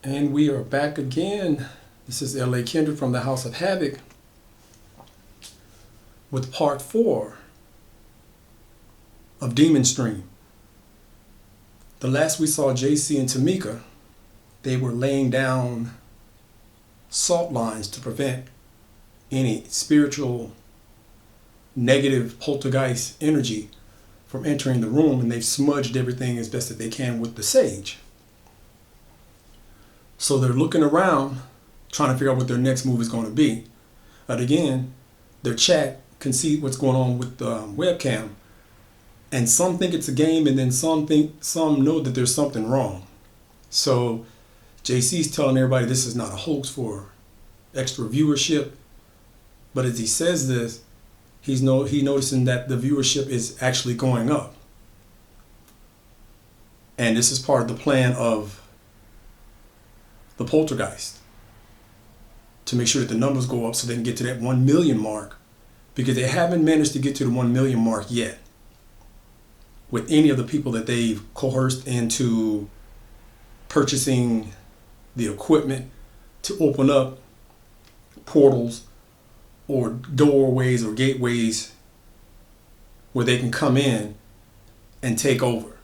And we are back again. This is L.A. Kendrick from the House of Havoc with part 4 of Demon Stream. The last we saw JC and Tamika, they were laying down salt lines to prevent any spiritual negative poltergeist energy from entering the room, and they've smudged everything as best that they can with the sage. So they're looking around, trying to figure out what their next move is going to be. But again, their chat can see what's going on with the webcam, and some think it's a game, and then some know that there's something wrong. So JC's telling everybody this is not a hoax for extra viewership, but as he says this, he's noticing that the viewership is actually going up, and this is part of the plan of the poltergeist, to make sure that the numbers go up so they can get to that 1 million mark, because they haven't managed to get to the 1 million mark yet with any of the people that they've coerced into purchasing the equipment to open up portals or doorways or gateways where they can come in and take over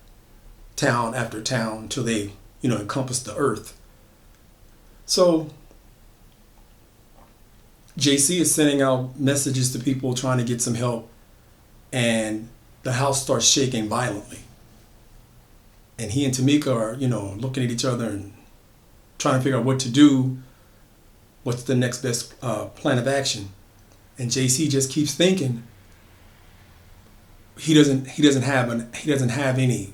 town after town until they encompass the earth. So JC is sending out messages to people trying to get some help, and the house starts shaking violently. And he and Tamika are, looking at each other and trying to figure out what to do, what's the next best plan of action. And JC just keeps thinking he doesn't have any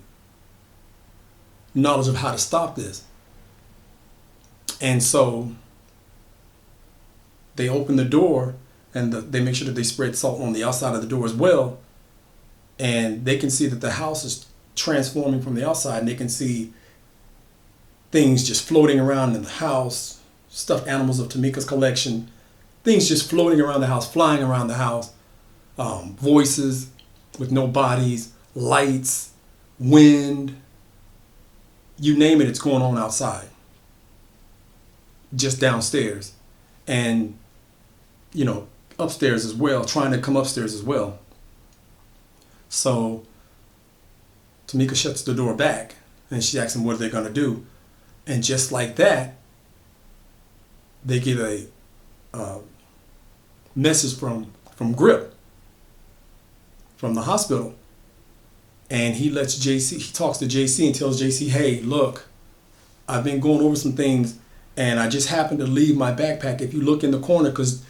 knowledge of how to stop this. And so they open the door, and they make sure that they spread salt on the outside of the door as well. And they can see that the house is transforming from the outside, and they can see things just floating around in the house, stuffed animals of Tamika's collection, things just floating around the house, flying around the house, voices with no bodies, lights, wind, you name it, it's going on outside, just downstairs, and upstairs as well, trying to come upstairs as well. So Tamika shuts the door back, and she asks them what they're going to do. And just like that, they get a message from Grip from the hospital. And he talks to JC and tells JC, hey, look, I've been going over some things, and I just happened to leave my backpack. If you look in the corner, because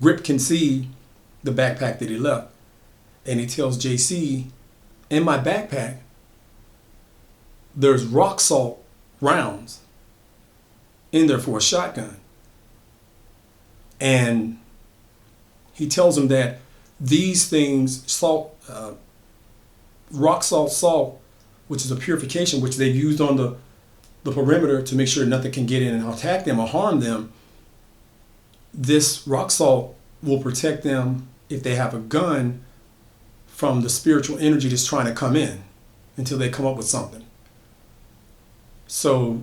Grip can see the backpack that he left. And he tells JC, in my backpack, there's rock salt rounds in there for a shotgun. And he tells him that these things, rock salt, which is a purification, which they've used on the perimeter to make sure nothing can get in and attack them or harm them, this rock salt will protect them if they have a gun from the spiritual energy that's trying to come in until they come up with something. So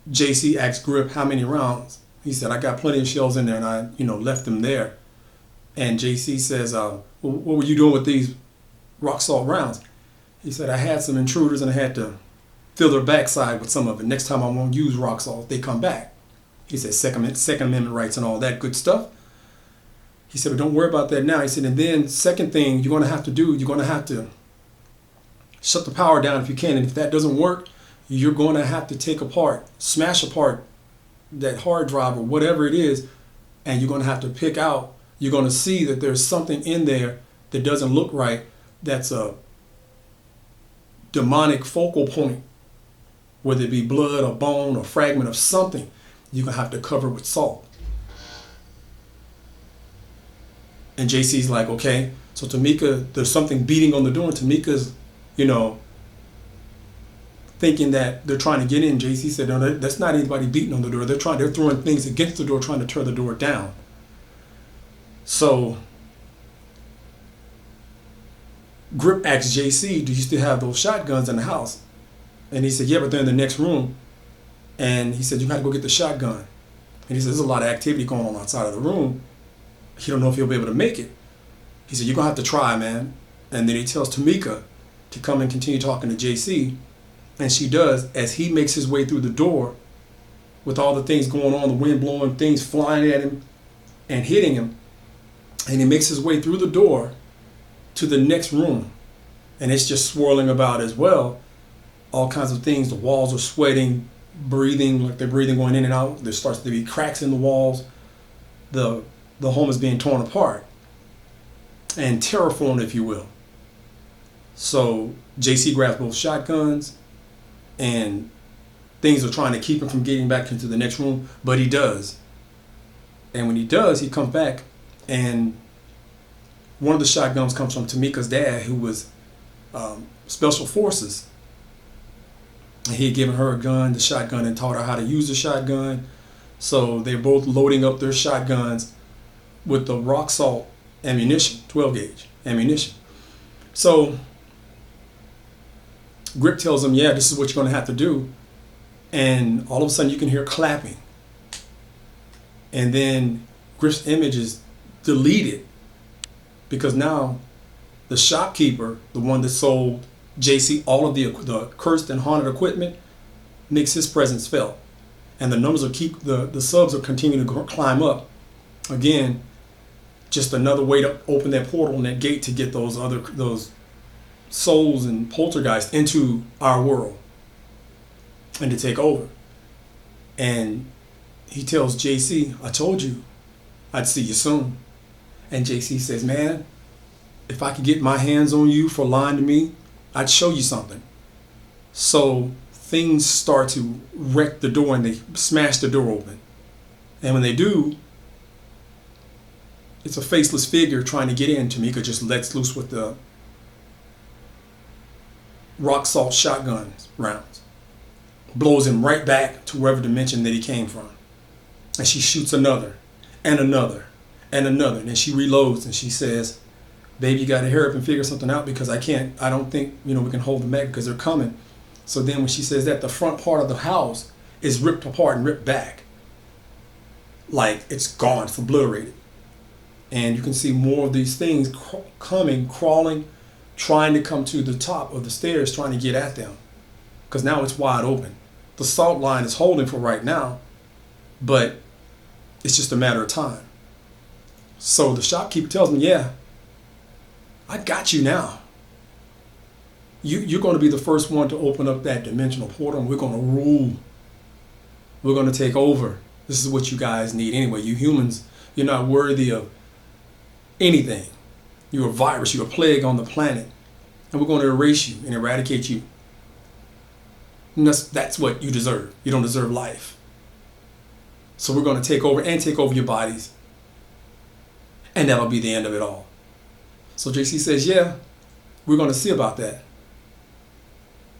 JC asked Grip how many rounds. He said, I got plenty of shells in there, and I left them there. And JC says, well, what were you doing with these rock salt rounds? He said, I had some intruders, and I had to fill their backside with some of it. Next time I won't use rock salt, they come back. He said, Second Amendment rights and all that good stuff. He said, but don't worry about that now. He said, and then second thing you're going to have to do, you're going to have to shut the power down if you can. And if that doesn't work, you're going to have to smash apart that hard drive or whatever it is. And you're going to have to pick out, you're going to see that there's something in there that doesn't look right. That's a demonic focal point, whether it be blood or bone or fragment of something. You're going to have to cover with salt. And JC's like, okay. So Tamika, there's something beating on the door, and Tamika's, thinking that they're trying to get in. JC said, no, that's not anybody beating on the door. They're throwing things against the door, trying to tear the door down. So Grip asked JC, do you still have those shotguns in the house? And he said, yeah, but they're in the next room. And he said, you got to go get the shotgun. And he said, there's a lot of activity going on outside of the room. He don't know if he'll be able to make it. He said, you're going to have to try, man. And then he tells Tamika to come and continue talking to JC. And she does, as he makes his way through the door with all the things going on, the wind blowing, things flying at him and hitting him. And he makes his way through the door to the next room. And it's just swirling about as well. All kinds of things. The walls are sweating, breathing, like they're breathing going in and out. There starts to be cracks in the walls. The home is being torn apart and terraformed, if you will. So JC grabs both shotguns, and things are trying to keep him from getting back into the next room, but he does. And when he does, he comes back, and one of the shotguns comes from Tamika's dad, who was Special Forces. And he had given her a gun, the shotgun, and taught her how to use the shotgun. So they're both loading up their shotguns with the rock salt ammunition, 12 gauge ammunition. So Grip tells him, yeah, this is what you're going to have to do. And all of a sudden you can hear clapping. And then Grip's image is deleted because now the shopkeeper, the one that sold JC all of the cursed and haunted equipment, makes his presence felt. And the numbers the subs are continuing to climb up. Again, just another way to open that portal and that gate to get those souls and poltergeists into our world and to take over. And he tells JC, I told you I'd see you soon. And JC says, man, if I could get my hands on you for lying to me, I'd show you something. So things start to wreck the door, and they smash the door open. And when they do, it's a faceless figure trying to get in. Tamika just lets loose with the rock salt shotgun rounds. Blows him right back to wherever dimension that he came from. And she shoots another, and another, and another. And then she reloads and she says, baby, you got to hurry up and figure something out because I don't think, we can hold them back because they're coming. So then when she says that, the front part of the house is ripped apart and ripped back. Like it's gone, it's obliterated. And you can see more of these things crawling, trying to come to the top of the stairs, trying to get at them. Because now it's wide open. The salt line is holding for right now, but it's just a matter of time. So the shopkeeper tells me, yeah, I got you now. You're going to be the first one to open up that dimensional portal, and we're going to rule. We're going to take over. This is what you guys need anyway. You humans, you're not worthy of anything. You're a virus. You're a plague on the planet. And we're going to erase you and eradicate you. And that's what you deserve. You don't deserve life. So we're going to take over your bodies. And that'll be the end of it all. So JC says, yeah, we're going to see about that.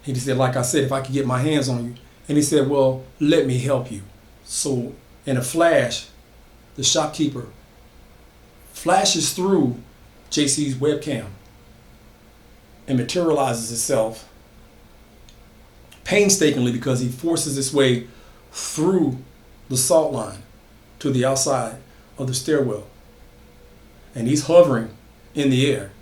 He said, like I said, if I could get my hands on you. And he said, well, let me help you. So in a flash, the shopkeeper flashes through JC's webcam and materializes itself painstakingly because he forces his way through the salt line to the outside of the stairwell. And he's hovering in the air.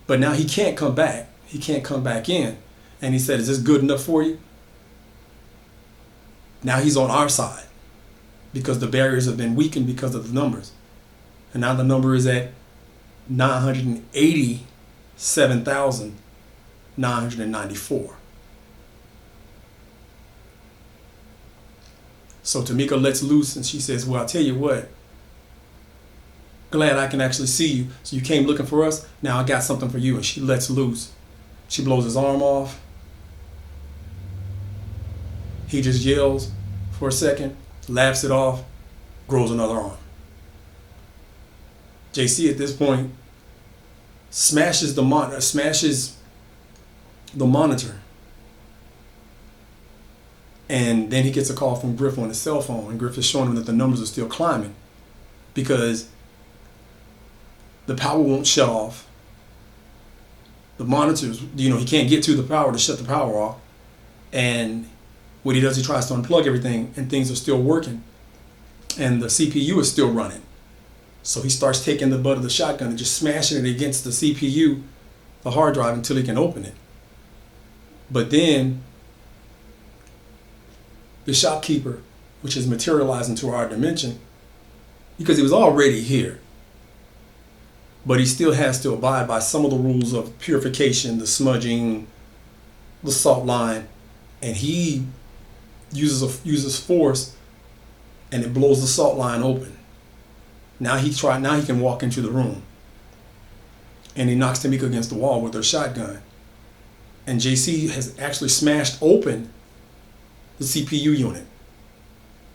But now he can't come back. He can't come back in. And he said, is this good enough for you? Now he's on our side because the barriers have been weakened because of the numbers. And now the number is at 987,994. So Tamika lets loose and she says, well, I'll tell you what. Glad I can actually see you. So you came looking for us. Now I got something for you. And she lets loose. She blows his arm off. He just yells for a second, laughs it off, grows another arm. JC at this point smashes the monitor. And then he gets a call from Griff on his cell phone, and Griff is showing him that the numbers are still climbing because the power won't shut off. The monitors, he can't get to the power to shut the power off. And What he does, he tries to unplug everything, and things are still working, and the CPU is still running. So he starts taking the butt of the shotgun and just smashing it against the CPU, the hard drive, until he can open it. But then the shopkeeper, which is materialized into our dimension, because he was already here, but he still has to abide by some of the rules of purification, the smudging, the salt line, and he uses force, and it blows the salt line open. Now he can walk into the room, and he knocks Tamika against the wall with her shotgun, and JC has actually smashed open the CPU unit,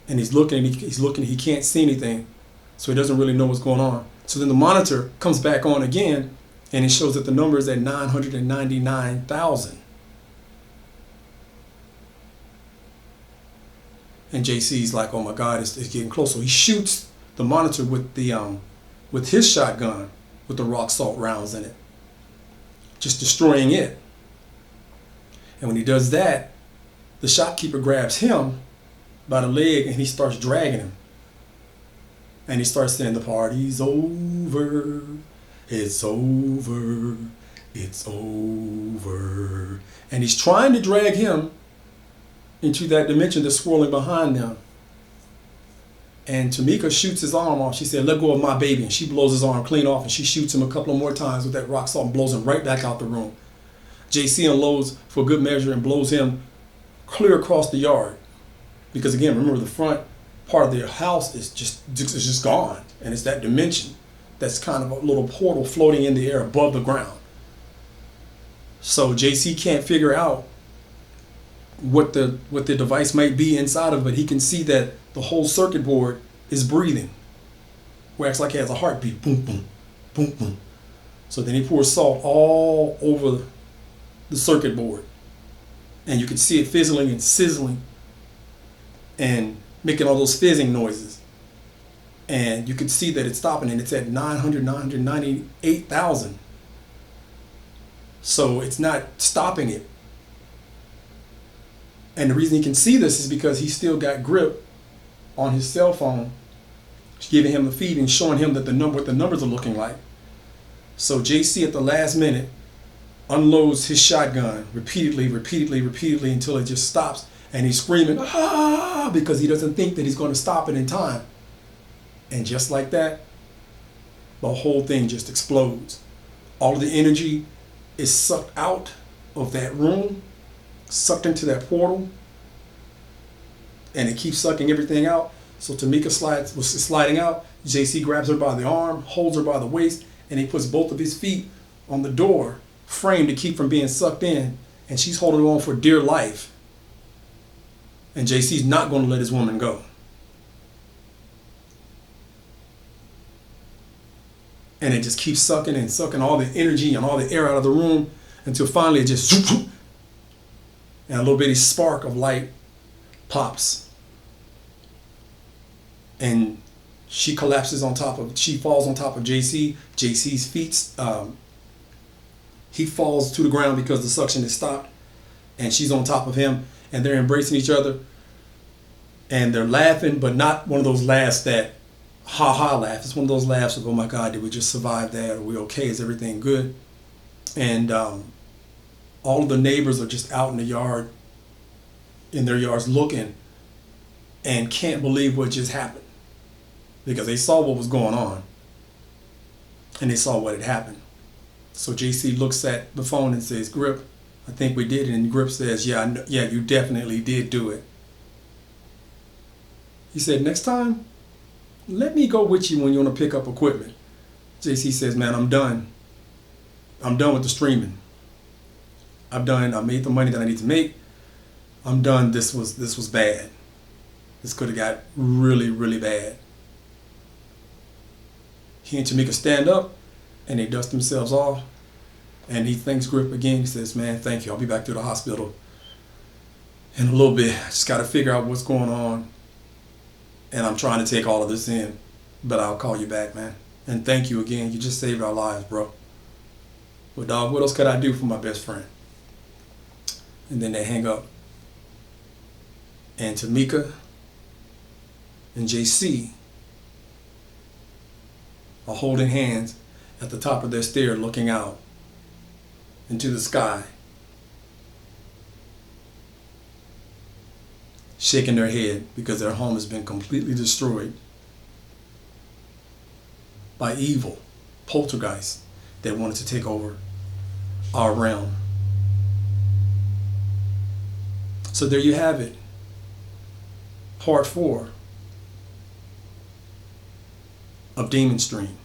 and he's looking, he can't see anything, so he doesn't really know what's going on. So then the monitor comes back on again, and it shows that the number is at 999,000. And JC's like, oh my God, it's getting close. So he shoots the monitor with his shotgun with the rock salt rounds in it, just destroying it. And when he does that, the shopkeeper grabs him by the leg and he starts dragging him. And he starts saying, the party's over, it's over, it's over. And he's trying to drag him into that dimension that's swirling behind them. And Tamika shoots his arm off. She said, let go of my baby. And she blows his arm clean off, and she shoots him a couple of more times with that rock salt and blows him right back out the room. JC unloads for good measure and blows him clear across the yard. Because again, remember, the front part of their house is just gone. And it's that dimension that's kind of a little portal floating in the air above the ground. So JC can't figure out what the device might be inside of it, but he can see that the whole circuit board is breathing, where it's like it has a heartbeat, boom, boom, boom, boom. So then he pours salt all over the circuit board, and you can see it fizzling and sizzling and making all those fizzing noises, and you can see that it's stopping, and it's at 998,000. So it's not stopping it. And the reason he can see this is because he's still got grip on his cell phone, giving him the feed and showing him that what the numbers are looking like. So JC at the last minute unloads his shotgun repeatedly until it just stops, and he's screaming, ah, because he doesn't think that he's going to stop it in time. And just like that, the whole thing just explodes. All of the energy is sucked out of that room, sucked into that portal, and it keeps sucking everything out. So Tamika was sliding out. JC grabs her by the arm, holds her by the waist, and he puts both of his feet on the door frame to keep from being sucked in, and she's holding on for dear life. And JC's not going to let his woman go. And it just keeps sucking and sucking all the energy and all the air out of the room until finally it just, and a little bitty spark of light pops. And she falls on top of JC. JC's feet, he falls to the ground because the suction is stopped, and she's on top of him, and they're embracing each other, and they're laughing, but not one of those laughs that ha-ha laugh. It's one of those laughs of, oh my God, did we just survive that? Are we okay? Is everything good? And all of the neighbors are just out in the yard, in their yards, looking and can't believe what just happened, because they saw what was going on and they saw what had happened. So JC looks at the phone and says, Grip, I think we did it. And Grip says, yeah, you definitely did do it. He said, next time, let me go with you when you want to pick up equipment. JC says, man, I'm done. I'm done with the streaming. I made the money that I need to make. I'm done. This was bad. This could have got really, really bad. He and Tamika stand up, and they dust themselves off, and he thanks Grip again. He says, man, thank you. I'll be back to the hospital in a little bit. I just got to figure out what's going on, and I'm trying to take all of this in, but I'll call you back, man. And thank you again. You just saved our lives, bro. Well, dog, what else could I do for my best friend? And then they hang up. And Tamika and JC are holding hands at the top of their stair looking out into the sky, shaking their head because their home has been completely destroyed by evil poltergeists that wanted to take over our realm. So there you have it. Part 4 of Demon Stream.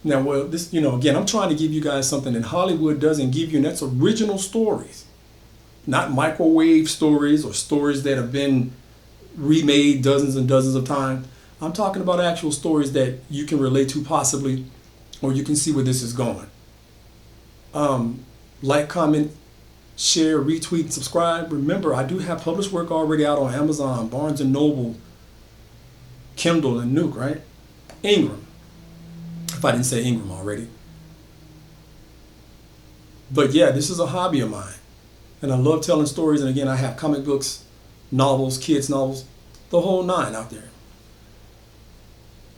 Now, well, this, again, I'm trying to give you guys something that Hollywood doesn't give you, and that's original stories. Not microwave stories or stories that have been remade dozens and dozens of times. I'm talking about actual stories that you can relate to possibly, or you can see where this is going. Like, comment, share, retweet, and subscribe. Remember, I do have published work already out on Amazon, Barnes & Noble, Kindle, and Nook, right? Ingram, if I didn't say Ingram already. But yeah, this is a hobby of mine. And I love telling stories. And again, I have comic books, novels, kids' novels, the whole nine out there.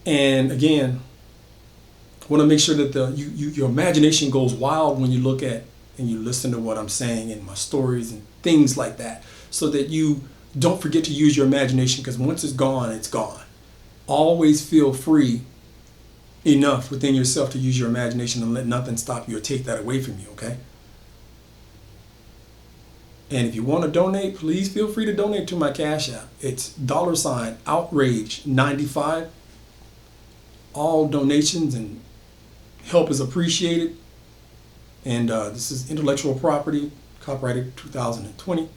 And again, I want to make sure that your imagination goes wild when you look at and you listen to what I'm saying in my stories and things like that, so that you don't forget to use your imagination, because once it's gone, it's gone. Always feel free enough within yourself to use your imagination and let nothing stop you or take that away from you, okay? And if you want to donate, please feel free to donate to my Cash App. It's $outrage95. All donations and help is appreciated. And this is intellectual property, copyrighted 2020.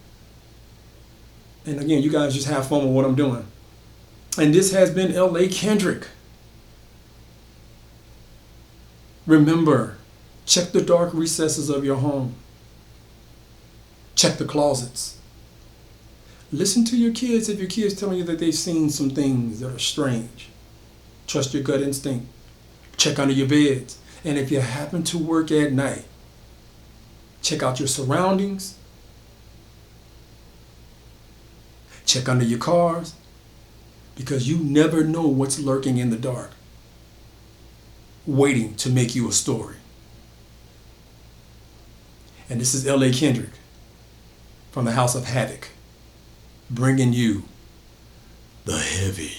And again, you guys just have fun with what I'm doing. And this has been L.A. Kendrick. Remember, check the dark recesses of your home. Check the closets. Listen to your kids if your kids telling you that they've seen some things that are strange. Trust your gut instinct. Check under your beds. And if you happen to work at night, check out your surroundings. Check under your cars, because you never know what's lurking in the dark, waiting to make you a story. And this is L.A. Kendrick from the House of Havoc, bringing you the heavy.